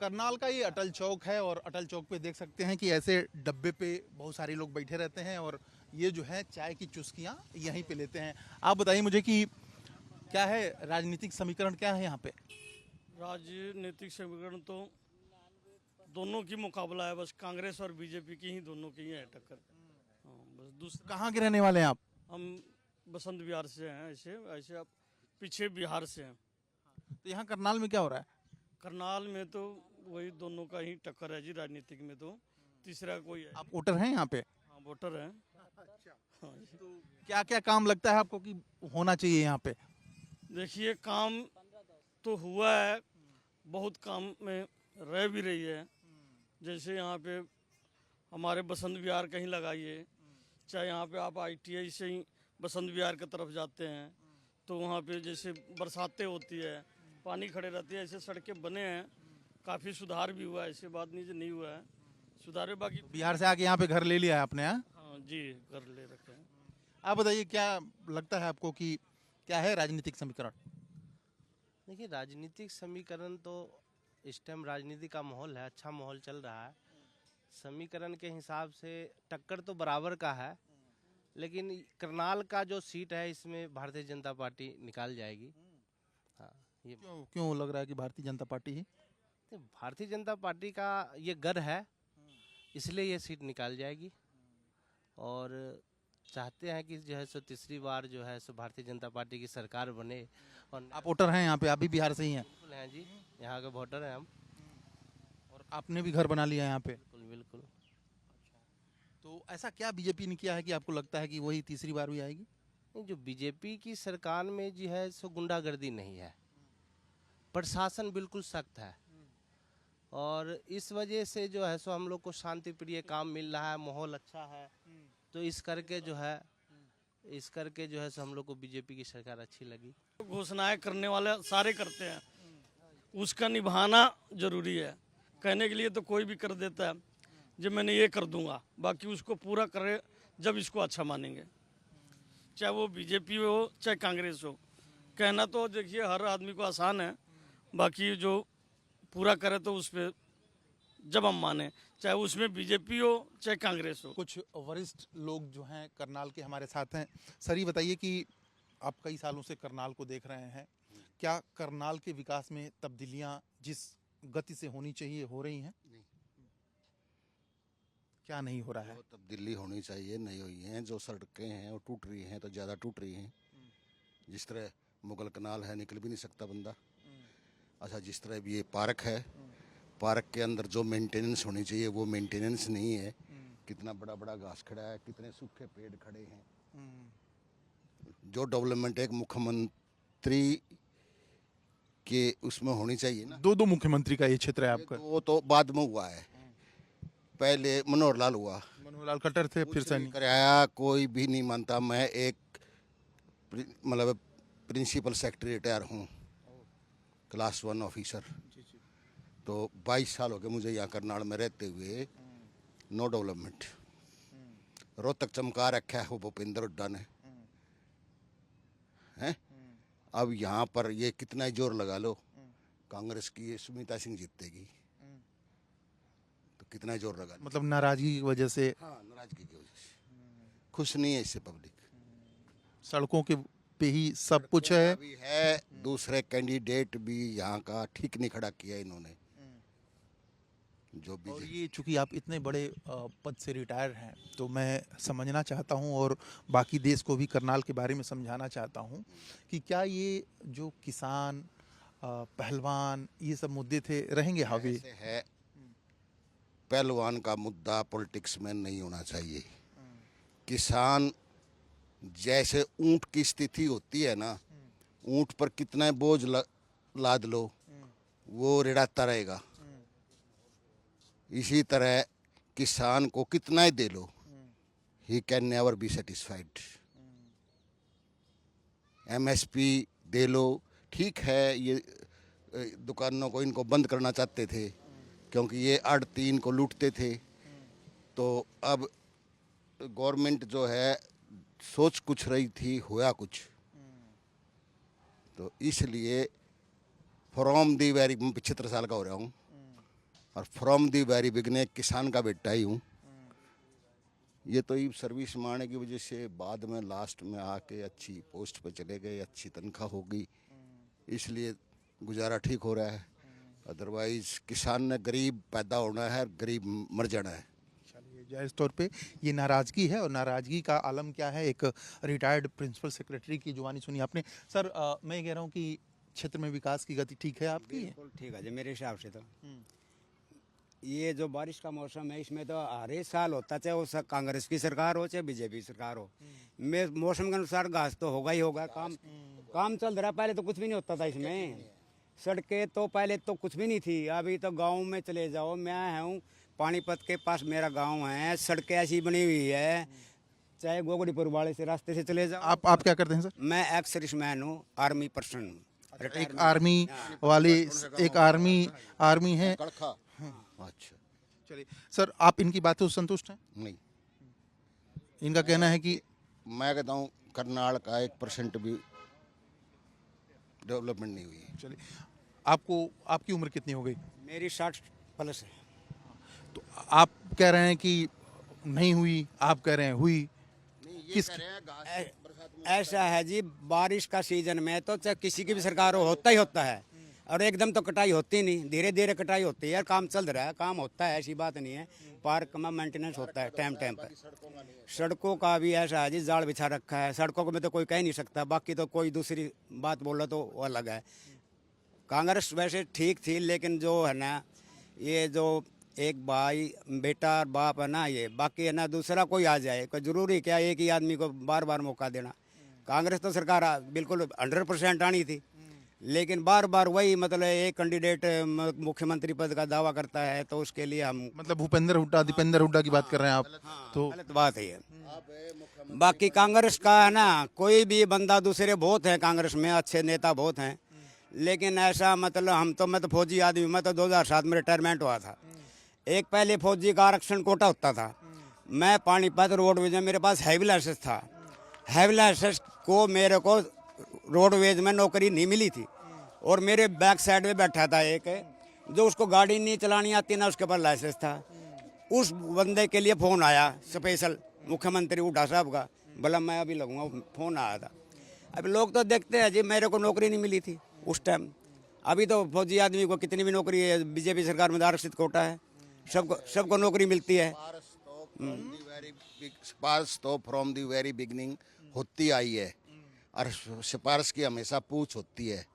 करनाल का ये अटल चौक है और अटल चौक पे देख सकते हैं कि ऐसे डब्बे पे बहुत सारे लोग बैठे रहते हैं और ये जो है चाय की चुस्कियां यहीं पे लेते हैं। आप बताइए मुझे कि क्या है राजनीतिक समीकरण क्या है यहाँ पे? राजनीतिक समीकरण तो दोनों की मुकाबला है, बस कांग्रेस और बीजेपी की ही दोनों की है टक्कर। हाँ, बस दूसरा कहाँ के रहने वाले हैं आप? हम बसंत विहार से हैं, ऐसे ऐसे आप पीछे बिहार से हैं। तो यहाँ करनाल में क्या हो रहा है? करनाल में तो वही दोनों का ही टक्कर है जी, राजनीतिक में तो तीसरा कोई है आप नहीं। वोटर हैं यहाँ पे? हाँ, वोटर हैं। हाँ जी। क्या क्या काम लगता है आपको कि होना चाहिए यहाँ पे? देखिए, काम तो हुआ है, बहुत काम में रह भी रही है। जैसे यहाँ पे हमारे बसंत विहार कहीं लगाइए, चाहे यहाँ पे आप आईटीआई से ही बसंत विहार की तरफ जाते हैं तो वहाँ पे जैसे बरसातें होती है, पानी खड़े रहते हैं, ऐसे सड़कें बने हैं, काफ़ी सुधार भी हुआ है, ऐसे बात नहीं जो नहीं हुआ है, सुधार है बाकी। बिहार से आके यहाँ पे घर ले लिया है आपने? हाँ, हाँ जी, कर ले रखे हैं। आप बताइए क्या लगता है आपको कि क्या है राजनीतिक समीकरण? देखिए, राजनीतिक समीकरण तो इस टाइम राजनीति का माहौल है, अच्छा माहौल चल रहा है। समीकरण के हिसाब से टक्कर तो बराबर का है, लेकिन करनाल का जो सीट है इसमें भारतीय जनता पार्टी निकाल जाएगी। हाँ, ये क्यों क्यों लग रहा है कि भारतीय जनता पार्टी ही? तो भारतीय जनता पार्टी का ये गढ़ है, इसलिए ये सीट निकाल जाएगी। और चाहते हैं कि जो है सो तीसरी बार जो है सो भारतीय जनता पार्टी की सरकार बने। और आप वोटर हैं यहाँ पे? आप भी बिहार से ही हैं? बिल्कुल हैं जी, यहाँ के वोटर हैं हम। और आपने भी घर बना लिया है यहाँ पे? बिल्कुल बिल्कुल। तो ऐसा क्या बीजेपी ने किया है कि आपको लगता है कि वही तीसरी बार भी आएगी? नहीं, जो बीजेपी की सरकार में जो है सो गुंडागर्दी नहीं है, प्रशासन बिल्कुल सख्त है, और इस वजह से जो है सो हम लोग को शांति प्रिय काम मिल रहा है, माहौल अच्छा है। तो इस करके जो है सो हम लोग को बीजेपी की सरकार अच्छी लगी। घोषणाएं करने वाले सारे करते हैं, उसका निभाना जरूरी है। कहने के लिए तो कोई भी कर देता है, जब मैंने ये कर दूंगा, बाकी उसको पूरा करे जब इसको अच्छा मानेंगे, चाहे वो बीजेपी हो चाहे कांग्रेस हो। कहना तो देखिए हर आदमी को आसान है, बाकी जो पूरा करे तो उस पर जब हम माने, चाहे उसमें बीजेपी हो चाहे कांग्रेस हो। कुछ वरिष्ठ लोग जो हैं करनाल के हमारे साथ हैं। सर ये बताइए कि आप कई सालों से करनाल को देख रहे हैं, क्या करनाल के विकास में तब्दीलियां जिस गति से होनी चाहिए हो रही हैं? नहीं। क्या नहीं हो रहा है? जो तब्दीली होनी चाहिए नहीं हुई है, जो सड़कें हैं वो टूट रही हैं, तो ज़्यादा टूट रही हैं। जिस तरह मुगल कनाल है, निकल भी नहीं सकता बंदा। अच्छा, जिस तरह भी ये पार्क है, पार्क के अंदर जो मेंटेनेंस होनी चाहिए वो मेंटेनेंस नहीं है। कितना बड़ा बड़ा घास खड़ा है, कितने सूखे पेड़ खड़े हैं। जो डेवलपमेंट एक मुख्यमंत्री के उसमें होनी चाहिए ना, दो मुख्यमंत्री का ये क्षेत्र है आपका? वो तो बाद में हुआ है। पहले मनोहर लाल हुआ, मनोहर लाल खट्टर थे, फिर कुछ सैनी। नहीं कराया, कोई भी नहीं मानता। मैं एक मतलब प्रिंसिपल सेक्रेटरी रिटायर हूँ, क्लास 1 ऑफिसर। तो 22 साल हो गए मुझे यहाँ करनाल में रहते हुए, नो डेवलपमेंट। रोहतक चमका रखा है वो भूपेंद्र हुड्डा ने, हैं? अब यहाँ पर ये कितना ही जोर लगा लो, कांग्रेस की ये सुनीता सिंह जीतेगी, तो कितना ही जोर लगा लो। मतलब नाराजगी की वजह से? हाँ, नाराजगी की वजह से खुश नहीं है इससे पब्लिक। सड़कों के पे ही सब कुछ है। भी है, दूसरे कैंडिडेट भी यहाँ का ठीक नहीं खड़ा किया इन्होंने, जो भी। और ये चूंकि आप इतने बड़े पद से रिटायर हैं तो मैं समझना चाहता हूं और बाकी देश को भी करनाल के बारे में समझाना चाहता हूं कि क्या ये जो किसान पहलवान ये सब मुद्दे थे रहेंगे हावी? ऐसे है, पहलवान का मुद्दा पॉलिटिक्स में नहीं होना चाहिए। किसान जैसे ऊंट की स्थिति होती है ना, ऊंट पर कितना बोझ लाद लो वो रिड़ाता रहेगा। इसी तरह किसान को कितना ही दे लो, he can never be satisfied. MSP दे लो, ठीक है, ये दुकानों को इनको बंद करना चाहते थे क्योंकि ये आड़ती इनको लूटते थे। तो अब गवर्नमेंट जो है सोच कुछ रही थी, होया कुछ। तो इसलिए फ्रॉम दी वेरी, 75 साल का हो रहा हूँ, और फ्रॉम दी वेरी बिगनिंग एक किसान का बेटा ही हूँ। ये तो ये सर्विस मारने की वजह से बाद में लास्ट में आके अच्छी पोस्ट पे चले गए, अच्छी तनख्वाह होगी, इसलिए गुजारा ठीक हो रहा है। अदरवाइज किसान ने गरीब पैदा होना है, गरीब मर जाना है। चलिए, जायज़ तौर पे ये नाराज़गी है और नाराज़गी का आलम क्या है, एक रिटायर्ड प्रिंसिपल सेक्रेटरी की जुबानी सुनी आपने। सर मैं कह रहा हूँ कि क्षेत्र में विकास की गति ठीक है आपकी? बिल्कुल ठीक है जी, मेरे हिसाब से तो ये जो बारिश का मौसम है इसमें तो हर एक साल होता, चाहे वो कांग्रेस की सरकार हो चाहे बीजेपी सरकार हो, में मौसम के अनुसार घास तो होगा ही होगा। काम चल रहा है, पहले तो कुछ भी नहीं होता था इसमें। सड़कें तो पहले तो कुछ भी नहीं थी, अभी तो गांव में चले जाओ, मैं हूँ पानीपत के पास मेरा गांव है, सड़कें ऐसी बनी हुई है, चाहे गोगड़ीपुर वाले से रास्ते से चले जाओ। आप क्या करते हैं सर? मैं एक्स सर्विसमैन हूँ, आर्मी पर्सन हूँ। एक आर्मी वाले, एक आर्मी है। कड़खा। अच्छा, चलिए सर, आप इनकी बातों से संतुष्ट हैं? नहीं, इनका कहना है कि मैं कहता हूँ करनाल का 1% भी डेवलपमेंट नहीं हुई है। चलिए, आपको, आपकी उम्र कितनी हो गई? मेरी 60 प्लस है। तो आप कह रहे हैं कि नहीं हुई, आप कह रहे हैं हुई। किस ऐसा है जी, बारिश का सीजन में तो चाहे किसी की भी सरकार हो होता ही होता है, और एकदम तो कटाई होती नहीं, धीरे धीरे कटाई होती है। काम चल रहा है, काम होता है, ऐसी बात नहीं है। पार्क में मेंटेनेंस होता है टाइम टाइम पर। सड़कों का भी ऐसा है जी, जाल बिछा रखा है सड़कों को में तो कोई कह नहीं सकता, बाकी तो कोई दूसरी बात बोलो तो वो अलग है। कांग्रेस वैसे ठीक थी, लेकिन जो है ना, ये जो एक भाई बेटा और बाप है ना, ये बाकी है ना दूसरा कोई आ जाए, कोई जरूरी क्या एक ही आदमी को बार बार मौका देना। कांग्रेस तो सरकार बिल्कुल 100% आनी थी, लेकिन बार बार वही मतलब एक कैंडिडेट मुख्यमंत्री पद का दावा करता है, तो उसके लिए हम मतलब भूपेंद्र हुड्डा, दीपेंद्र हुड्डा की बात कर रहे हैं आप? तो गलत बात है ये। बाकी कांग्रेस का है ना, कोई भी बंदा दूसरे बहुत हैं कांग्रेस में, अच्छे नेता बहुत हैं, लेकिन ऐसा मतलब मैं तो फौजी आदमी, मैं तो 2007 में रिटायरमेंट हुआ था। एक पहले फौजी का आरक्षण कोटा होता था, मैं पानीपत रोडवेज में मेरे पास हैवी लाइसेंस था, हैवी लाइसेंस को मेरे को रोडवेज में नौकरी नहीं मिली थी, और मेरे बैक साइड में बैठा था एक जो उसको गाड़ी नहीं चलानी आती ना, उसके पास लाइसेंस था। उस बंदे के लिए फ़ोन आया स्पेशल मुख्यमंत्री हुड्डा साहब का, बोला मैं अभी लगूंगा, फ़ोन आया था। अभी लोग तो देखते हैं जी, मेरे को नौकरी नहीं मिली थी उस टाइम। अभी तो फौजी आदमी को कितनी भी नौकरी है, बीजेपी सरकार में आरक्षित कोटा है, सबको नौकरी मिलती है। सिफारिश तो फ्रॉम दी वेरी बिगनिंग होती आई है, और सिफारिश की हमेशा पूछ होती है।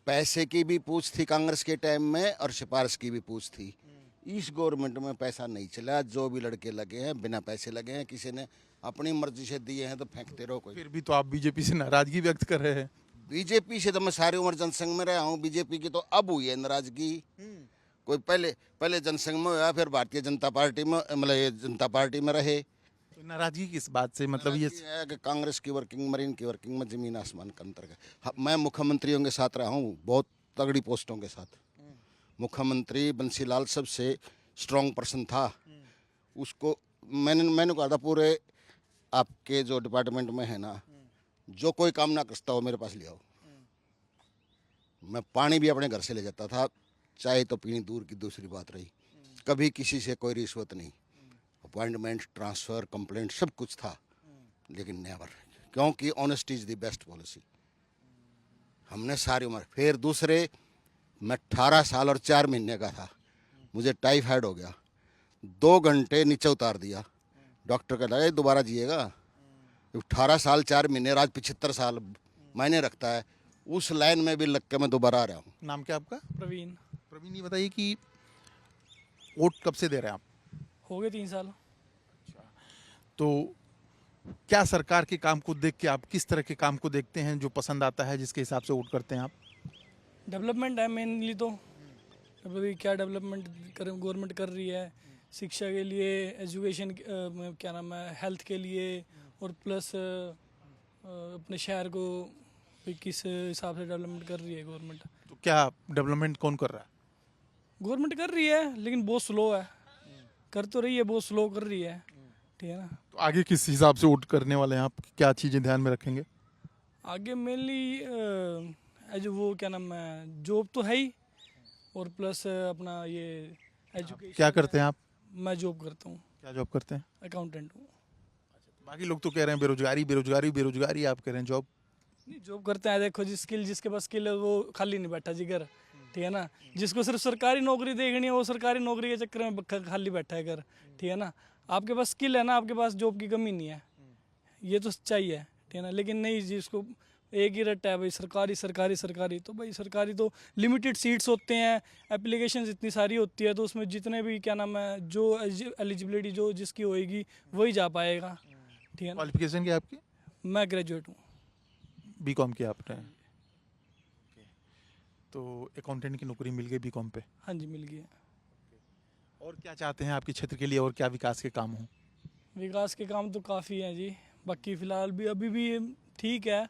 पैसे की भी पूछ थी कांग्रेस के टाइम में, और सिफारिश की भी पूछ थी। इस गवर्नमेंट में पैसा नहीं चला, जो भी लड़के लगे हैं बिना पैसे लगे हैं, किसी ने अपनी मर्जी से दिए हैं तो फेंकते रहो। कोई फिर भी तो आप बीजेपी से नाराजगी व्यक्त कर रहे हैं। बीजेपी से तो मैं सारी उम्र जनसंघ में रहा हूँ, बीजेपी की तो अब हुई है नाराजगी। कोई पहले जनसंघ में हुआ, फिर भारतीय जनता पार्टी में, मतलब ये जनता पार्टी में रहे। तो नाराजगी किस बात से, मतलब ये है कि कांग्रेस की वर्किंग, मरीन की वर्किंग में जमीन आसमान का अंतर है। मैं मुख्यमंत्रियों के साथ रहा हूँ, बहुत तगड़ी पोस्टों के साथ। मुख्यमंत्री बंसीलाल सबसे स्ट्रॉन्ग पर्सन था, उसको मैंने कहा था पूरे आपके जो डिपार्टमेंट में है ना, जो कोई काम ना करता हो मेरे पास ले आओ। मैं पानी भी अपने घर से ले जाता था, चाय तो पीनी दूर की दूसरी बात रही। कभी किसी से कोई रिश्वत नहीं, अपॉइंटमेंट, ट्रांसफ़र, कंप्लेंट सब कुछ था, लेकिन नेवर, क्योंकि honesty is the best policy. हमने सारी उम्र, फिर दूसरे मैं 18 साल और 4 महीने का था, मुझे टाइफाइड हो गया, 2 घंटे नीचे उतार दिया। डॉक्टर कहता है दोबारा जिएगा। 18 साल 4 महीने, आज 75 साल मायने रखता है। उस लाइन में भी लग के मैं दोबारा आ रहा हूँ। नाम क्या आपका? प्रवीण। प्रवीण, ये बताइए कि वोट कब से दे रहे हैं आप? हो गए 3 साल। तो क्या सरकार के काम को देख के आप किस तरह के काम को देखते हैं, जो पसंद आता है, जिसके हिसाब से वोट करते हैं आप? डेवलपमेंट है मेनली, तो अभी क्या डेवलपमेंट गवर्नमेंट कर रही है, शिक्षा के लिए, एजुकेशन, क्या नाम है, हेल्थ के लिए, और प्लस अपने शहर को भी किस हिसाब से डेवलपमेंट कर रही है गवर्नमेंट। तो क्या डेवलपमेंट कौन कर रहा है? गवर्नमेंट कर रही है, लेकिन बहुत स्लो है, कर तो रही है, बहुत स्लो कर रही है, ठीक है ना। तो आगे किस हिसाब से वोट करने वाले हैं आप, क्या चीज़ें ध्यान में रखेंगे? आगे मेनली जो वो क्या नाम है, जॉब तो है ही, और प्लस अपना ये एजुकेशन। क्या करते हैं आप? मैं जॉब करता हूँ, क्या जॉब करते हैं? अकाउंटेंट हूँ। बाकी लोग तो कह रहे हैं बेरोजगारी बेरोजगारी बेरोजगारी, आप कह रहे हैं जॉब। नहीं, जॉब करते हैं, देखो जिसके पास स्किल है वो खाली नहीं बैठा जिगर, ठीक है ना। जिसको सिर्फ सरकारी नौकरी देखनी है वो सरकारी नौकरी के चक्कर में खाली बैठा है घर, ठीक है ना। आपके पास स्किल है ना, आपके पास जॉब की कमी नहीं है, ये तो सच्चाई है, ठीक है ना। लेकिन नहीं, जिसको एक ही रट्टा है भाई सरकारी सरकारी सरकारी, तो भाई सरकारी तो लिमिटेड सीट्स होते हैं, एप्लीकेशंस इतनी सारी होती है, तो उसमें जितने भी क्या नाम है जो एलिजिबिलिटी जो जिसकी होएगी वही जा पाएगा, ठीक है ना। क्वालिफिकेशन क्या है आपकी? मैं ग्रेजुएट हूँ। बीकॉम किया आपने? तो अकाउंटेंट की नौकरी मिल गई बीकॉम पे। हाँ जी, मिल गई है। और क्या चाहते हैं आपके क्षेत्र के लिए, और क्या विकास के काम हों? विकास के काम तो काफ़ी हैं जी, बाकी फ़िलहाल भी अभी भी ठीक है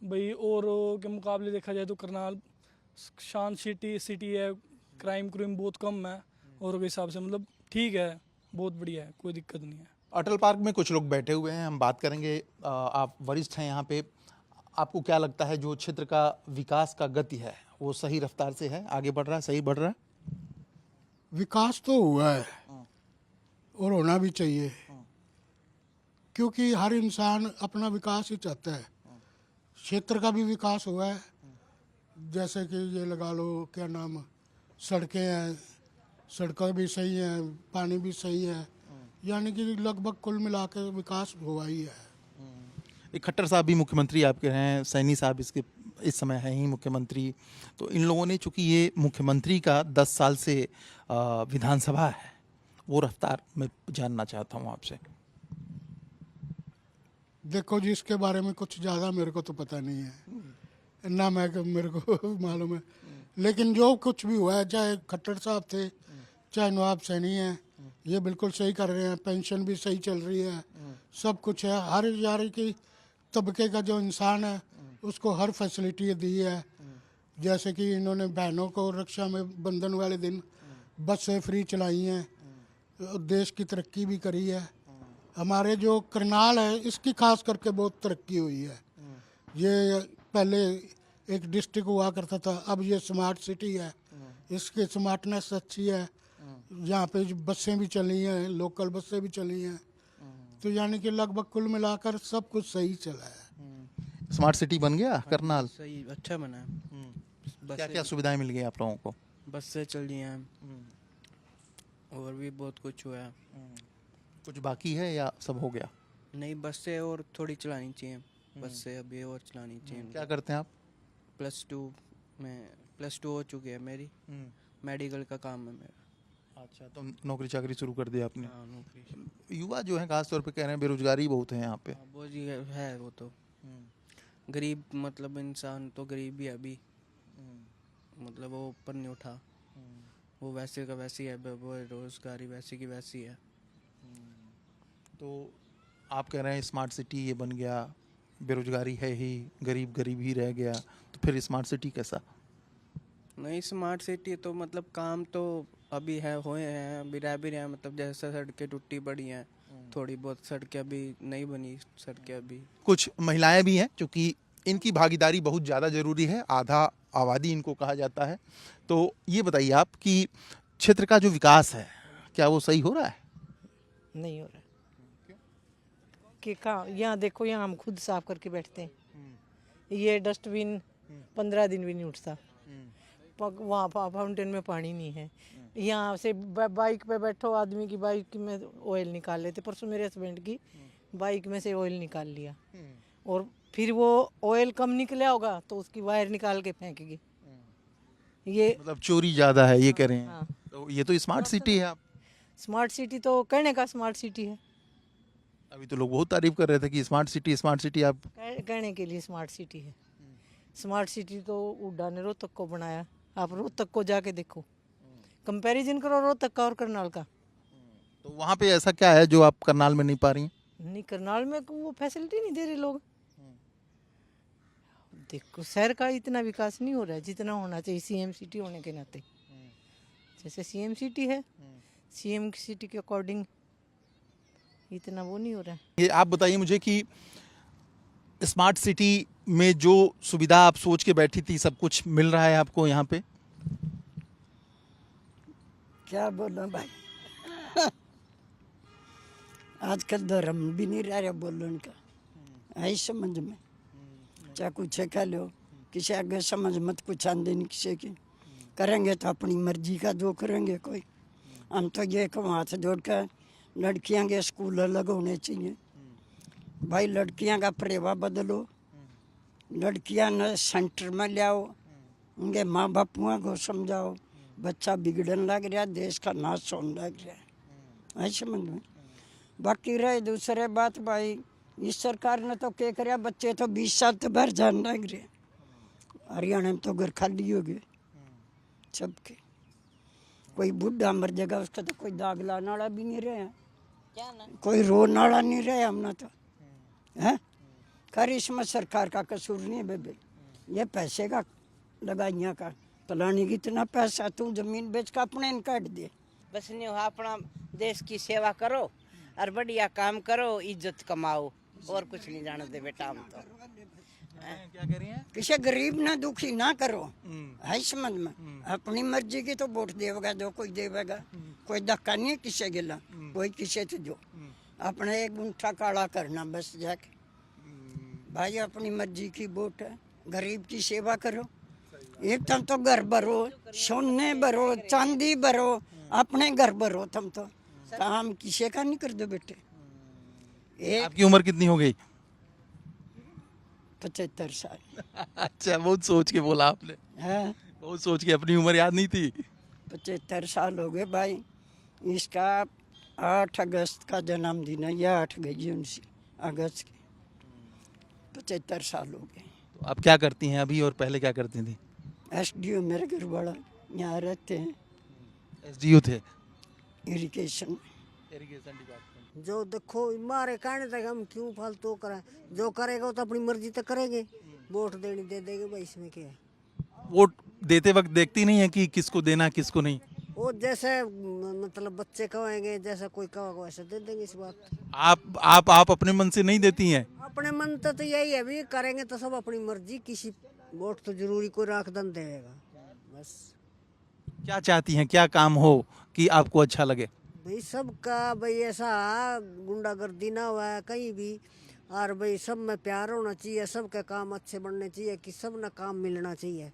भाई। और के मुकाबले देखा जाए तो करनाल शांत सिटी है, क्राइम बहुत कम है, और के हिसाब से मतलब ठीक है, बहुत बढ़िया है, कोई दिक्कत नहीं है। अटल पार्क में कुछ लोग बैठे हुए हैं, हम बात करेंगे। आप वरिष्ठ हैं यहाँ पे, आपको क्या लगता है जो क्षेत्र का विकास का गति है वो सही रफ्तार से है, आगे बढ़ रहा है, सही बढ़ रहा है? विकास तो हुआ है और होना भी चाहिए, क्योंकि हर इंसान अपना विकास ही चाहता है। क्षेत्र का भी विकास हुआ है, जैसे कि ये लगा लो क्या नाम, सड़कें हैं, सड़कें भी सही हैं, पानी भी सही है, यानी कि लगभग कुल मिला के विकास हुआ ही है। एक खट्टर साहब भी मुख्यमंत्री आपके हैं, सैनी साहब इस समय हैं ही मुख्यमंत्री। तो इन लोगों ने, चूंकि ये मुख्यमंत्री का 10 साल से विधानसभा है, वो रफ्तार मैं जानना चाहता हूँ आपसे। देखो जी, इसके बारे में कुछ ज़्यादा मेरे को तो पता नहीं है, ना मेरे को मालूम है, लेकिन जो कुछ भी हुआ है, चाहे खट्टर साहब थे चाहे नवाब सैनी हैं, ये बिल्कुल सही कर रहे हैं। पेंशन भी सही चल रही है, सब कुछ है। हर यारी की तबके का जो इंसान है उसको हर फैसिलिटी दी है। जैसे कि इन्होंने बहनों को रक्षा में बंधन वाले दिन बसें फ्री चलाई हैं, देश की तरक्की भी करी है। हमारे जो करनाल है इसकी खास करके बहुत तरक्की हुई है। ये पहले एक डिस्ट्रिक्ट हुआ करता था, अब ये स्मार्ट सिटी है, इसकी स्मार्टनेस अच्छी है। यहाँ पे बसें भी चली हैं, लोकल बसें भी चली हैं, तो यानी कि लगभग कुल मिलाकर सब कुछ सही चला है। स्मार्ट सिटी बन गया करनाल? सही, अच्छा बना है। क्या क्या सुविधाएं मिल गई आप लोगों को? बसें चल रही हैं और भी बहुत कुछ हुआ है। कुछ बाकी है या सब हो गया? नई बसें और थोड़ी चलानी चाहिए, बसें अभी और चलानी चाहिए। क्या करते हैं आप? प्लस टू हो चुकी है मेरी, मेडिकल का काम है मेरा। अच्छा, तो नौकरी चाकरी शुरू कर दी आपने? हाँ, नौकरी। युवा जो है खास तौर पे कह रहे हैं बेरोजगारी बहुत है यहाँ पे। हाँ, वो जी है वो तो गरीब, मतलब इंसान तो गरीब ही है अभी, मतलब वो ऊपर नहीं उठा, वो वैसे का वैसी है, वो रोजगारी वैसी की वैसी है। तो आप कह रहे हैं स्मार्ट सिटी ये बन गया, बेरोजगारी है ही, गरीब गरीब ही रह गया, तो फिर स्मार्ट सिटी कैसा? नहीं, स्मार्ट सिटी तो मतलब काम तो अभी है, हुए हैं, अभी रह भी रहे हैं, मतलब जैसे सड़कें टूटी पड़ी हैं, थोड़ी बहुत सड़कें अभी नहीं बनी, सड़कें अभी। कुछ महिलाएं भी हैं, क्योंकि इनकी भागीदारी बहुत ज़्यादा ज़रूरी है, आधा आबादी इनको कहा जाता है। तो ये बताइए आप कि क्षेत्र का जो विकास है क्या वो सही हो रहा है? नहीं हो रहा कि कहाँ, यहाँ देखो, यहाँ हम खुद साफ करके बैठते हैं, ये डस्टबिन 15 दिन भी नहीं उठता, वहाँ फाउंटेन में पानी नहीं है। यहाँ से बाइक पे बैठो, आदमी की बाइक में ऑयल निकाल लेते, परसों मेरे हस्बैंड की बाइक में से ऑयल निकाल लिया, और फिर वो ऑयल कम निकला होगा तो उसकी वायर निकाल के फेंकेगी। ये मतलब चोरी ज़्यादा है ये कह रहे हैं। हाँ। तो ये तो स्मार्ट सिटी है। आप स्मार्ट सिटी तो कहने का स्मार्ट सिटी है, अभी तो लोग बहुत तारीफ कर रहे थे कि स्मार्ट सिटी आप कहने के लिए स्मार्ट सिटी है। स्मार्ट सिटी तो उड्डा ने रोहतक को बनाया, आप रोहतक को जाके देखो, कंपैरिजन करो रोहतक का और करनाल का। तो वहाँ पे ऐसा क्या है जो आप करनाल में नहीं पा रही हैं? नहीं, करनाल में वो फैसिलिटी नहीं दे रहे लोग। देखो, शहर का इतना विकास नहीं हो रहा है जितना होना चाहिए सीएम सिटी होने के नाते। जैसे सीएम सिटी है, सीएम सिटी के अकॉर्डिंग इतना वो नहीं हो रहा है। ये आप बताइए मुझे कि स्मार्ट सिटी में जो सुविधा आप सोच के बैठी थी सब कुछ मिल रहा है आपको यहाँ पे? क्या बोला भाई आजकल धर्म भी नहीं रह बोलने का है ही समझ में चाहे कुछ खा लो किसी आगे समझ मत कुछ आंदे नहीं किसी की करेंगे तो अपनी मर्जी का जो करेंगे कोई हम तो ये कहूँ हाथ जोड़ कर लड़कियां के स्कूल अलग होने चाहिए भाई लड़कियां का परेवा बदलो लड़कियां न सेंटर में लाओ उनके माँ बापुआ को समझाओ बच्चा बिगड़न लग रहा देश का नाश होने लग रहा है समझ में बाकी रहे दूसरे बात भाई इस सरकार ने तो क्या कराया बच्चे तो 20 साल तो बाहर जाने लग रहे हरियाणा में तो घर खाली हो गए सबके कोई बुढ़ा मर जाएगा उसका तो कोई दाग लाने वाला भी नहीं रहा कोई रोने वाला नहीं रहा हमने तो है कर इसमें सरकार का कसूर नहीं है बेबे ये पैसे का लगाइया का तलानी की इतना पैसा तू जमीन बेच का अपने काट दे बस नहीं हुआ अपना देश की सेवा करो और बढ़िया काम करो इज्जत कमाओ और कुछ नहीं जाने दे बेटा हम तो क्या कह रही हैं? किसी गरीब ना दुखी ना करो है समझ में अपनी मर्जी की तो वोट देगा जो कोई देगा कोई धक्का नहीं है किसी गिला कोई किसी से जो अपने एक गुंठा काला करना बस जाके भाई अपनी मर्जी की वोट है गरीब की सेवा करो एकदम तो घर भरो सोने भरो चांदी भरो अपने घर भरो तुम तो काम किसी का नहीं कर दो बेटे आपकी उम्र कितनी हो गई? 75 साल अच्छा बहुत सोच के बोला आपने है बहुत सोच के अपनी उम्र याद नहीं थी 75 साल हो गए भाई इसका 8 अगस्त का जन्मदिन है या 8 गई 19 अगस्त की 75 साल हो गए तो आप क्या करती हैं अभी और पहले क्या करती थी? एसडीओ मेरे घर वाला यहाँ रहते हैं एसडीओ थे इरिगेशन डिपार्टमेंट जो देखो हमारे कहने तक हम क्यों फालतू करें जो करेगा वो तो अपनी मर्जी तक करेंगे वोट देनी दे देंगे भाई इसमें क्या है वोट देते वक्त देखती नहीं है कि किसको देना किसको नहीं? वो जैसे मतलब बच्चे कहेंगे जैसा कोई कहेगा वैसे दे देंगे इस बात आप अपने मन से नहीं देती हैं? अपने मन तो यही है भी करेंगे तो सब अपनी मर्जी किसी वोट तो जरूरी कोई राखदन देगा बस क्या चाहती हैं क्या काम हो कि आपको अच्छा लगे? भाई सबका भाई ऐसा गुंडागर्दी ना हुआ है कहीं भी और भाई सब में प्यार होना चाहिए सबके काम अच्छे बनने चाहिए कि सब ना काम मिलना चाहिए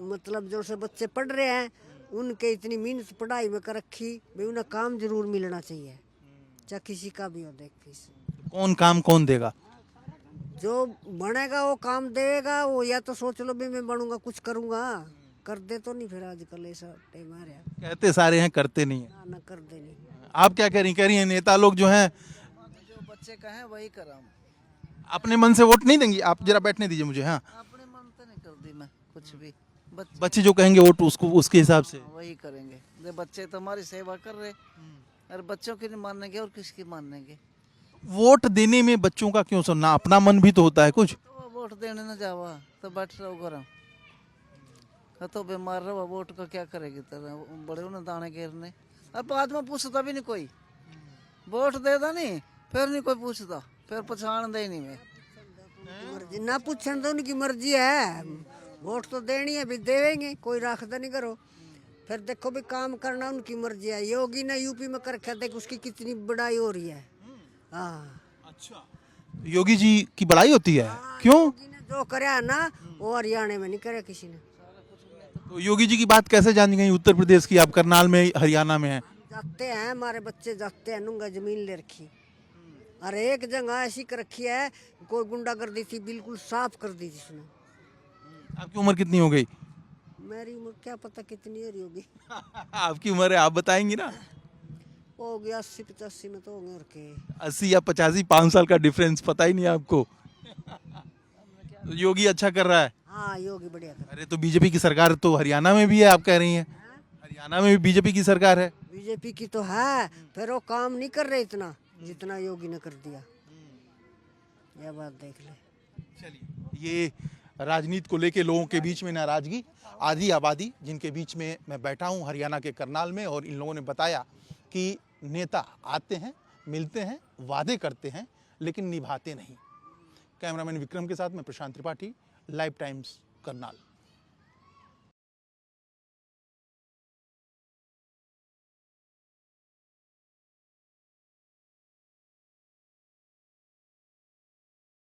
मतलब जो से बच्चे पढ़ रहे हैं उनके इतनी मेहनत पढ़ाई में कर रखी भाई उन्हें काम जरूर मिलना चाहिए चाहे किसी का भी हो देख फीस कौन काम कौन देगा? जो बनेगा वो काम देगा वो या तो सोच लो भी मैं बनूंगा कुछ करूंगा कर दे तो नहीं फिर आजकल ऐसा टाइम आ रहा है कहते सारे हैं करते नहीं है ना कर दे नहीं आप क्या कह रही हैं नेता लोग जो हैं जो बच्चे कहें वही करा अपने मन से वोट नहीं देंगी? आप जरा बैठने दीजिए मुझे। हाँ अपने मन तो नहीं कर दी मैं कुछ भी बच्चे जो कहेंगे वोट उसको उसके हिसाब से वही करेंगे ये बच्चे तो हमारी सेवा कर रहे और बच्चों की नहीं मानेंगे और किसकी मानेंगे वोट देने में बच्चों का क्यों सुनना? अपना मन भी तो होता है कुछ। तो वोट देने न जावा तो बैठ रहो गरम तो बीमार रहो वोट का क्या करेगी तरह बड़े उन्हें दाने घेरने अब बाद में पूछता भी नहीं कोई वोट दे दा नहीं फिर नहीं कोई पूछता फिर पछाण दे नहीं मैं मर्जी ना पूछने तो उनकी मर्जी है वोट तो देनी है भी देंगे कोई राखदा नहीं करो फिर देखो भी काम करना उनकी मर्जी है योगी ने यूपी में कर रखा देख उसकी कितनी बड़ाई हो रही है हाँ अच्छा योगी जी की बड़ाई होती है क्यों? योगी ने जो कराया ना वो हरियाणा में नहीं कराया किसी ने तो योगी जी की बात कैसे जानी गई उत्तर प्रदेश की? आप करनाल में हरियाणा में हैं जाते हैं हमारे बच्चे जाते हैं नूंगा जमीन ले रखी और एक जगह ऐसी कर रखी है कोई गुंडागर्दी थी बिल्कुल साफ कर दी थी उसने। आपकी उम्र कितनी हो गई? मेरी उम्र क्या पता कितनी हो रही होगी आपकी उम्र है आप बताएंगी ना। हो गया 80-85 में तो होंगे और के 80 या 85 5 साल का डिफरेंस पता ही नहीं आपको। तो योगी अच्छा कर रहा है। हाँ योगी बढ़िया कर अरे तो बीजेपी की सरकार तो हरियाणा में भी है आप कह रही हैं। हरियाणा में भी बीजेपी की सरकार है। बीजेपी की तो है फिर वो काम नहीं कर रहे इतना जितना योगी ने कर दिया यह बात देख ले। चलिए ये राजनीति को लेके लोगों के बीच में नाराजगी आधी आबादी जिनके बीच में मैं बैठा हूं हरियाणा के करनाल में और इन लोगों ने बताया कि नेता आते हैं मिलते हैं वादे करते हैं लेकिन निभाते नहीं। कैमरामैन विक्रम के साथ मैं प्रशांत त्रिपाठी लाइव टाइम्स करनाल।